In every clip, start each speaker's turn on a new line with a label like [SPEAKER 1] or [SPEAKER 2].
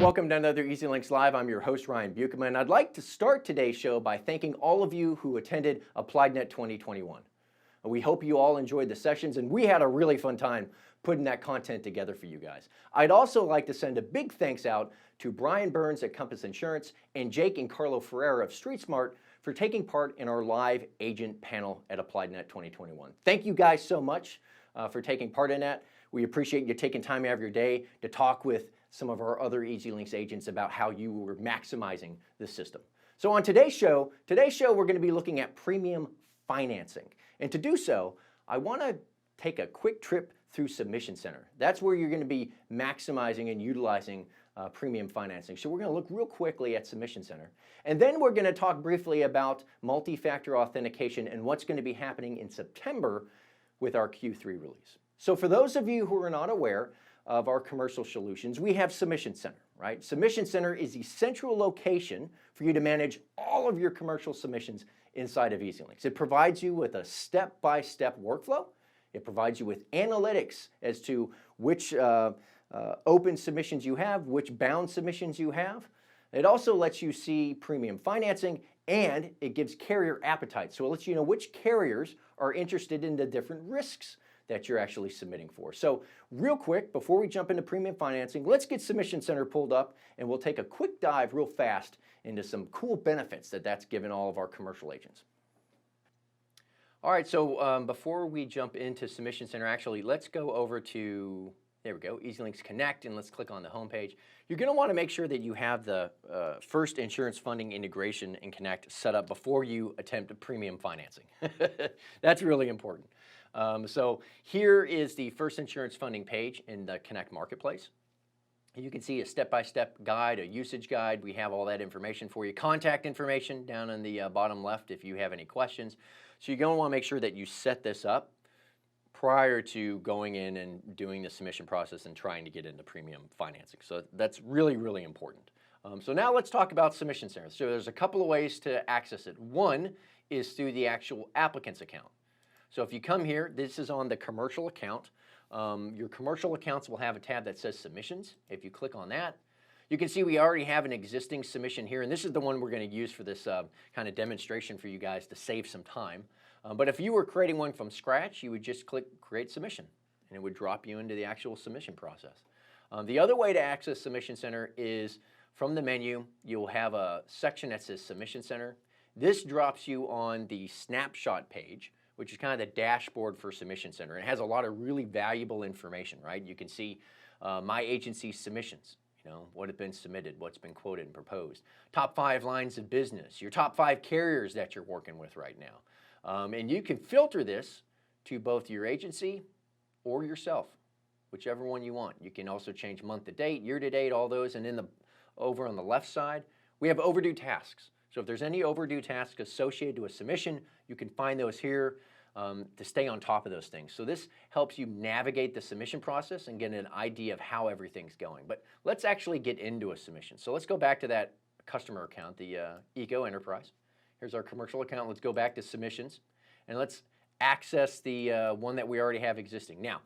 [SPEAKER 1] welcome to another EZLynx Live. I'm your host, Ryan Buchman. I'd like to start today's show by thanking all of you who attended AppliedNet 2021. We hope you all enjoyed the sessions, and we had a really fun time putting that content together for you guys. I'd also like to send a big thanks out to Brian Burns at Compass Insurance and Jake and Carlo Ferreira of StreetSmart for taking part in our live agent panel at AppliedNet 2021. Thank you guys so much for taking part in that. We appreciate you taking time out of your day to talk with some of our other EZLynx agents about how you were maximizing the system. So on today's show we're going to be looking at premium financing. And to do so, I want to take a quick trip through Submission Center. That's where you're going to be maximizing and utilizing premium financing. So we're going to look real quickly at Submission Center. And then we're going to talk briefly about multi-factor authentication and what's going to be happening in September with our Q3 release. So for those of you who are not aware of our commercial solutions, we have Submission Center, right? Submission Center is the central location for you to manage all of your commercial submissions inside of EZLynx. It provides you with a step-by-step workflow. It provides you with analytics as to which open submissions you have, which bound submissions you have. It also lets you see premium financing, and it gives carrier appetite. So it lets you know which carriers are interested in the different risks that you're actually submitting for. So real quick, before we jump into premium financing, let's get Submission Center pulled up, and we'll take a quick dive real fast into some cool benefits that's given all of our commercial agents. All right, so before we jump into Submission Center, actually, let's go over to, there we go, EZLynx Connect, and let's click on the home page. You're going to want to make sure that you have the first insurance funding integration in Connect set up before you attempt premium financing. That's really important. So here is the first insurance funding page in the Connect Marketplace. You can see a step-by-step guide, a usage guide. We have all that information for you. Contact information down in the bottom left if you have any questions. So you're going to want to make sure that you set this up prior to going in and doing the submission process and trying to get into premium financing. So that's really, really important. So now let's talk about Submission Center. So there's a couple of ways to access it. One is through the actual applicant's account. So if you come here, this is on the commercial account. Your commercial accounts will have a tab that says Submissions. If you click on that, you can see we already have an existing submission here, and this is the one we're going to use for this kind of demonstration for you guys to save some time. But if you were creating one from scratch, you would just click Create Submission, and it would drop you into the actual submission process. The other way to access Submission Center is from the menu. You'll have a section that says Submission Center. This drops you on the snapshot page, which is kind of the dashboard for Submission Center. It has a lot of really valuable information, right? You can see my agency's submissions, you know, what has been submitted, what's been quoted and proposed. Top 5 lines of business, your top 5 carriers that you're working with right now. And you can filter this to both your agency or yourself, whichever one you want. You can also change month to date, year to date, all those. And over on the left side, we have overdue tasks. So if there's any overdue tasks associated to a submission, you can find those here to stay on top of those things. So this helps you navigate the submission process and get an idea of how everything's going. But let's actually get into a submission. So let's go back to that customer account, the Eco Enterprise. Here's our commercial account. Let's go back to submissions, and let's access the one that we already have existing. Now,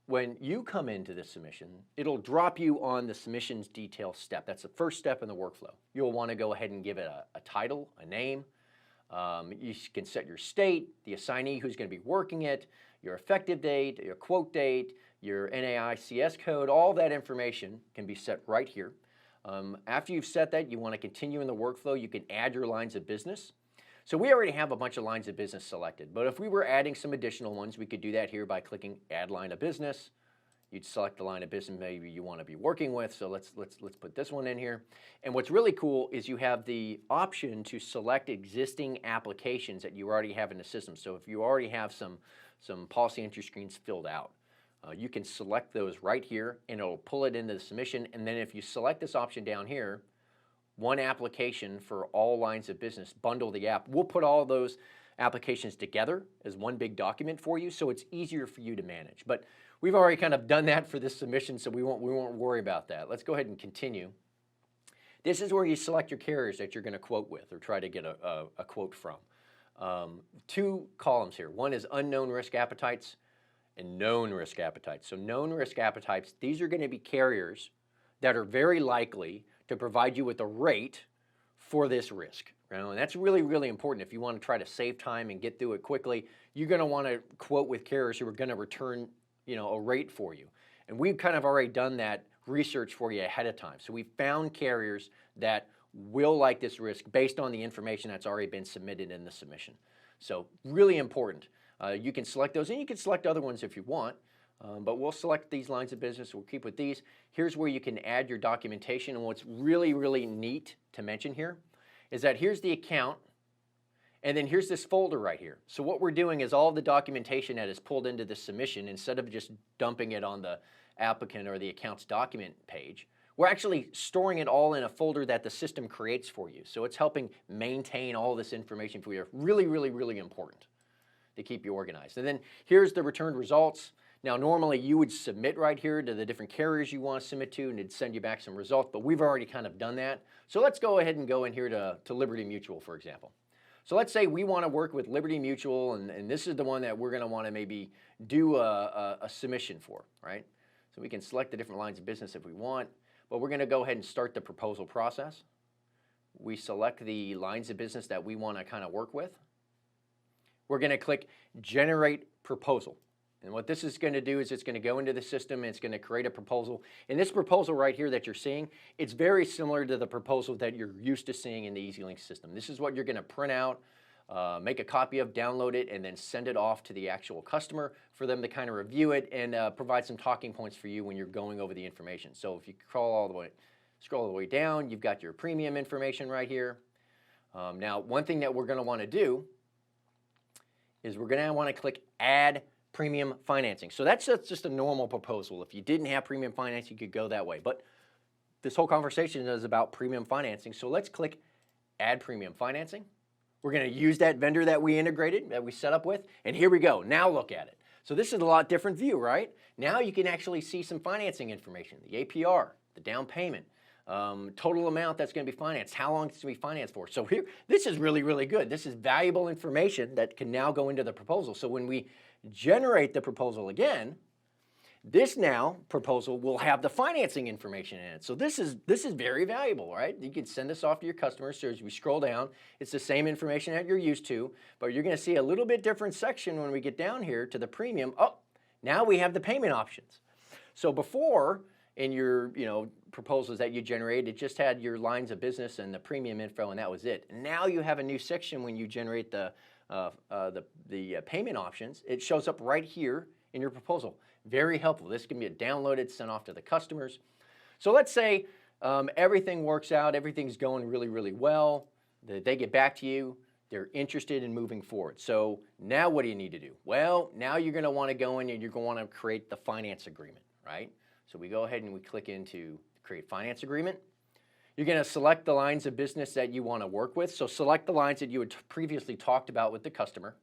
[SPEAKER 1] when you come into the submission, it'll drop you on the submissions detail step. That's the first step in the workflow. You'll want to go ahead and give it a title, a name. You can set your state, the assignee who's going to be working it, your effective date, your quote date, your NAICS code. All that information can be set right here. After you've set that, you want to continue in the workflow. You can add your lines of business. So we already have a bunch of lines of business selected, but if we were adding some additional ones, we could do that here by clicking Add Line of Business. You'd select the line of business maybe you want to be working with, so let's put this one in here. And what's really cool is you have the option to select existing applications that you already have in the system. So if you already have some policy entry screens filled out, you can select those right here, and it'll pull it into the submission. And then if you select this option down here, one application for all lines of business, bundle the app. We'll put all those applications together as one big document for you, so it's easier for you to manage. But we've already kind of done that for this submission, so we won't worry about that. Let's go ahead and continue. This is where you select your carriers that you're going to quote with or try to get a quote from. 2 columns here. One is unknown risk appetites and known risk appetites. So known risk appetites, these are going to be carriers that are very likely to provide you with a rate for this risk. And that's really, really important. If you want to try to save time and get through it quickly, you're going to want to quote with carriers who are going to return, a rate for you. And we've kind of already done that research for you ahead of time. So we found carriers that will like this risk based on the information that's already been submitted in the submission. So really important. You can select those, and you can select other ones if you want. But we'll select these lines of business. We'll keep with these. Here's where you can add your documentation. And what's really, really neat to mention here is that here's the account, and then here's this folder right here. So what we're doing is all the documentation that is pulled into the submission, instead of just dumping it on the applicant or the account's document page, we're actually storing it all in a folder that the system creates for you. So it's helping maintain all this information for you. Really, really, really important to keep you organized. And then here's the returned results. Now, normally you would submit right here to the different carriers you want to submit to, and it'd send you back some results, but we've already kind of done that. So let's go ahead and go in here to Liberty Mutual, for example. So let's say we want to work with Liberty Mutual, and this is the one that we're going to want to maybe do a submission for, right? So we can select the different lines of business if we want, but we're going to go ahead and start the proposal process. We select the lines of business that we want to kind of work with. We're going to click Generate Proposal. And what this is going to do is it's going to go into the system and it's going to create a proposal. And this proposal right here that you're seeing, it's very similar to the proposal that you're used to seeing in the EZLynx system. This is what you're going to print out, make a copy of, download it, and then send it off to the actual customer for them to kind of review it and provide some talking points for you when you're going over the information. So if you scroll all the way down, you've got your premium information right here. Now, one thing that we're going to want to do is we're going to want to click Add Premium Financing. So that's just a normal proposal. If you didn't have premium financing, you could go that way. But this whole conversation is about premium financing. So let's click Add Premium Financing. We're going to use that vendor that we integrated, that we set up with, and here we go. Now look at it. So this is a lot different view, right? Now you can actually see some financing information, the APR, the down payment, total amount that's going to be financed, how long it's going to be financed for. So here, this is really, really good. This is valuable information that can now go into the proposal. So when we generate the proposal again, this now proposal will have the financing information in it. So this is very valuable, right? You can send this off to your customers. So as we scroll down, it's the same information that you're used to, but you're going to see a little bit different section when we get down here to the premium. Oh, now we have the payment options. So before, in your proposals that you generated, it just had your lines of business and the premium info, and that was it. Now you have a new section when you generate the payment options. It shows up right here in your proposal. Very helpful. This can be downloaded, sent off to the customers. So let's say everything works out, everything's going really, really well. They get back to you. They're interested in moving forward. So now what do you need to do? Well, now you're going to want to go in and you're going to want to create the finance agreement, right? So we go ahead and we click into Create Finance Agreement. You're going to select the lines of business that you want to work with. So select the lines that you had previously talked about with the customer.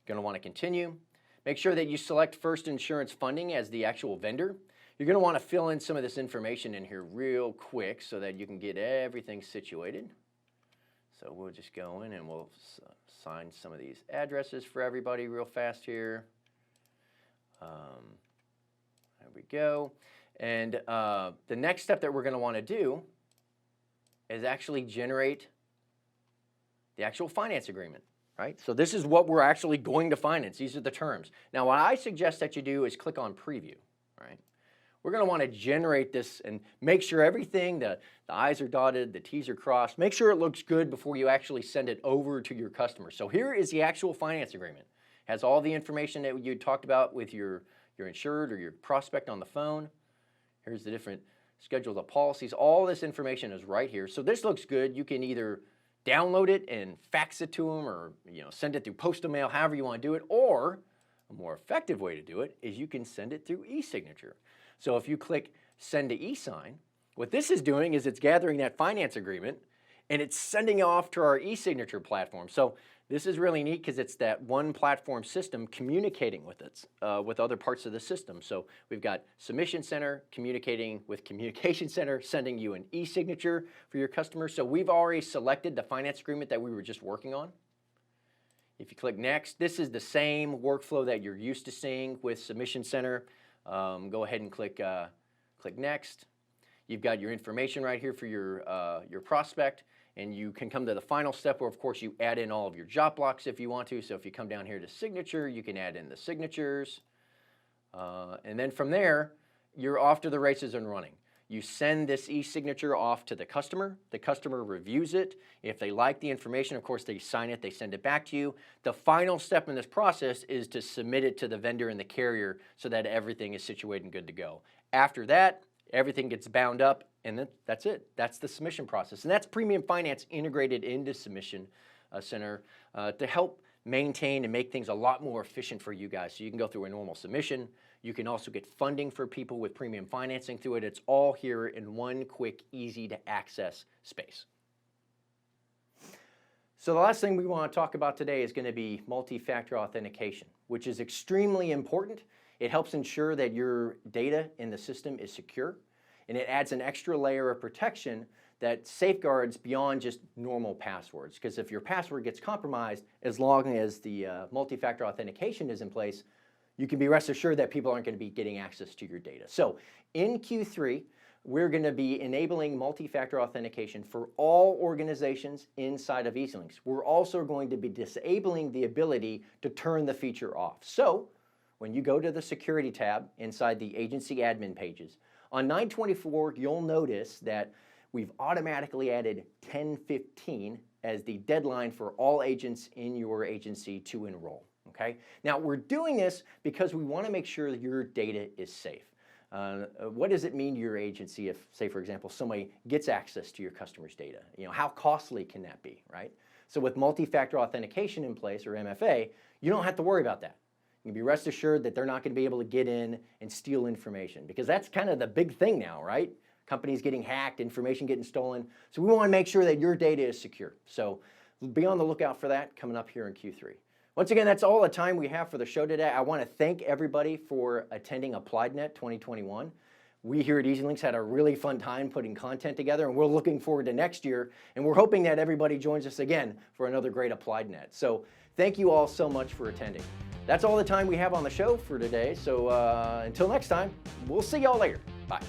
[SPEAKER 1] You're going to want to continue. Make sure that you select First Insurance Funding as the actual vendor. You're going to want to fill in some of this information in here real quick so that you can get everything situated. So we'll just go in and we'll assign some of these addresses for everybody real fast here. There we go. And the next step that we're going to want to do is actually generate the actual finance agreement, right? So this is what we're actually going to finance. These are the terms. Now, what I suggest that you do is click on Preview, right? We're going to want to generate this and make sure everything, the I's are dotted, the T's are crossed. Make sure it looks good before you actually send it over to your customer. So here is the actual finance agreement. It has all the information that you talked about with your insured or your prospect on the phone. Here's the different schedules of policies. All this information is right here. So this looks good. You can either download it and fax it to them or send it through postal mail, however you want to do it. Or a more effective way to do it is you can send it through e-signature. So if you click Send to e-sign, what this is doing is it's gathering that finance agreement and it's sending it off to our e-signature platform. So this is really neat because it's that one platform system communicating with it, with other parts of the system. So we've got Submission Center communicating with Communication Center, sending you an e-signature for your customers. So we've already selected the finance agreement that we were just working on. If you click Next, this is the same workflow that you're used to seeing with Submission Center. Go ahead and click Next. You've got your information right here for your prospect, and you can come to the final step where, of course, you add in all of your job blocks if you want to. So if you come down here to signature, you can add in the signatures. And then from there, you're off to the races and running. You send this e-signature off to the customer reviews it. If they like the information, of course, they sign it, they send it back to you. The final step in this process is to submit it to the vendor and the carrier so that everything is situated and good to go. After that, everything gets bound up, and then that's it. That's the submission process. And that's premium finance integrated into Submission Center to help maintain and make things a lot more efficient for you guys. So you can go through a normal submission. You can also get funding for people with premium financing through it. It's all here in one quick, easy to access space. So the last thing we want to talk about today is going to be multi-factor authentication, which is extremely important. It helps ensure that your data in the system is secure, and it adds an extra layer of protection that safeguards beyond just normal passwords. Because if your password gets compromised, as long as the multi-factor authentication is in place, you can be rest assured that people aren't going to be getting access to your data. So in Q3, we're going to be enabling multi-factor authentication for all organizations inside of EZLynx. We're also going to be disabling the ability to turn the feature off. So when you go to the security tab inside the agency admin pages, on 9/24, you'll notice that we've automatically added 10/15 as the deadline for all agents in your agency to enroll. Okay? Now, we're doing this because we want to make sure that your data is safe. What does it mean to your agency if, say, for example, somebody gets access to your customer's data? You know, how costly can that be, right? So with multi-factor authentication in place, or MFA, you don't have to worry about that. You can be rest assured that they're not going to be able to get in and steal information, because that's kind of the big thing now, right? Companies getting hacked, information getting stolen. So we want to make sure that your data is secure. So be on the lookout for that coming up here in Q3. Once again, that's all the time we have for the show today. I want to thank everybody for attending AppliedNet 2021. We here at EZLynx had a really fun time putting content together, and we're looking forward to next year, and we're hoping that everybody joins us again for another great AppliedNet. So thank you all so much for attending. That's all the time we have on the show for today. So until next time, we'll see y'all later. Bye.